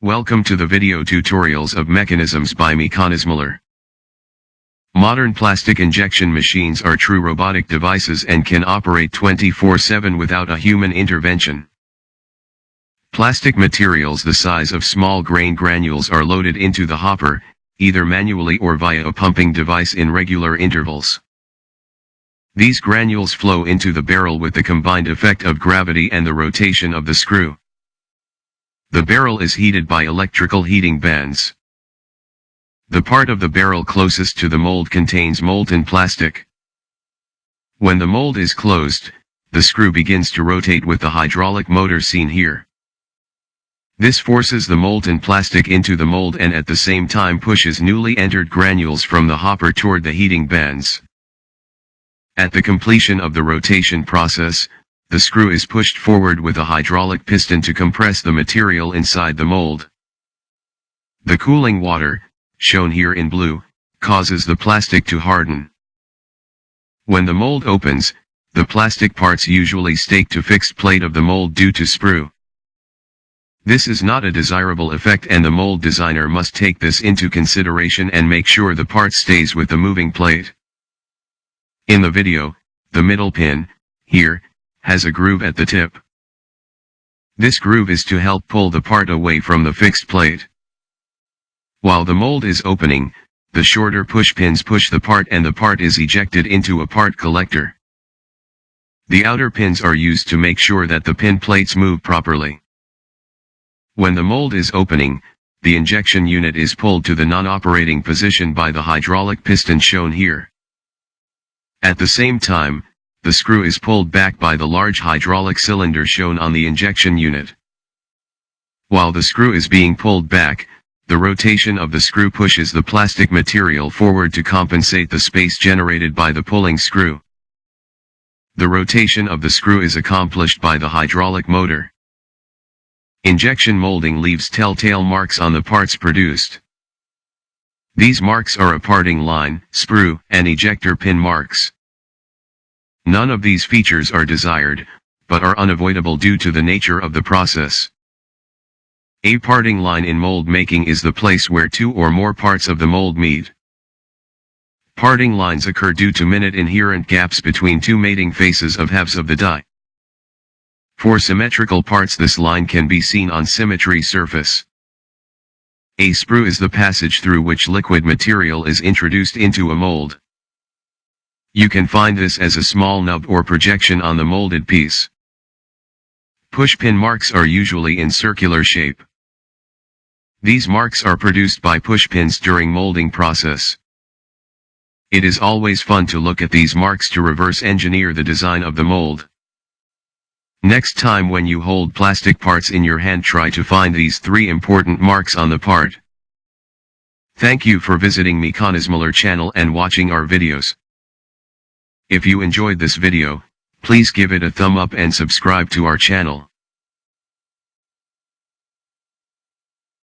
Welcome to the video tutorials of mechanisms by Moulding. Modern plastic injection machines are true robotic devices and can operate 24/7 without a human intervention. Plastic materials the size of small grain granules are loaded into the hopper, either manually or via a pumping device in regular intervals. These granules flow into the barrel with the combined effect of gravity and the rotation of the screw. The barrel is heated by electrical heating bands. The part of the barrel closest to the mold contains molten plastic. When the mold is closed, the screw begins to rotate with the hydraulic motor seen here. This forces the molten plastic into the mold and at the same time pushes newly entered granules from the hopper toward the heating bands. At the completion of the rotation process, the screw is pushed forward with a hydraulic piston to compress the material inside the mold. The cooling water, shown here in blue, causes the plastic to harden. When the mold opens, the plastic parts usually stake to fixed plate of the mold due to sprue. This is not a desirable effect and the mold designer must take this into consideration and make sure the part stays with the moving plate. In the video, the middle pin, here, has a groove at the tip. This groove is to help pull the part away from the fixed plate. While the mold is opening, the shorter push pins push the part and the part is ejected into a part collector. The outer pins are used to make sure that the pin plates move properly. When the mold is opening, the injection unit is pulled to the non-operating position by the hydraulic piston shown here. At the same time, the screw is pulled back by the large hydraulic cylinder shown on the injection unit. While the screw is being pulled back, the rotation of the screw pushes the plastic material forward to compensate the space generated by the pulling screw. The rotation of the screw is accomplished by the hydraulic motor. Injection molding leaves telltale marks on the parts produced. These marks are a parting line, sprue, and ejector pin marks. None of these features are desired, but are unavoidable due to the nature of the process. A parting line in mold making is the place where two or more parts of the mold meet. Parting lines occur due to minute inherent gaps between two mating faces of halves of the die. For symmetrical parts this line can be seen on symmetry surface. A sprue is the passage through which liquid material is introduced into a mold. You can find this as a small nub or projection on the molded piece. Push pin marks are usually in circular shape. These marks are produced by push pins during molding process. It is always fun to look at these marks to reverse engineer the design of the mold. Next time when you hold plastic parts in your hand, try to find these three important marks on the part. Thank you for visiting Moulding channel and watching our videos. If you enjoyed this video, please give it a thumb up and subscribe to our channel.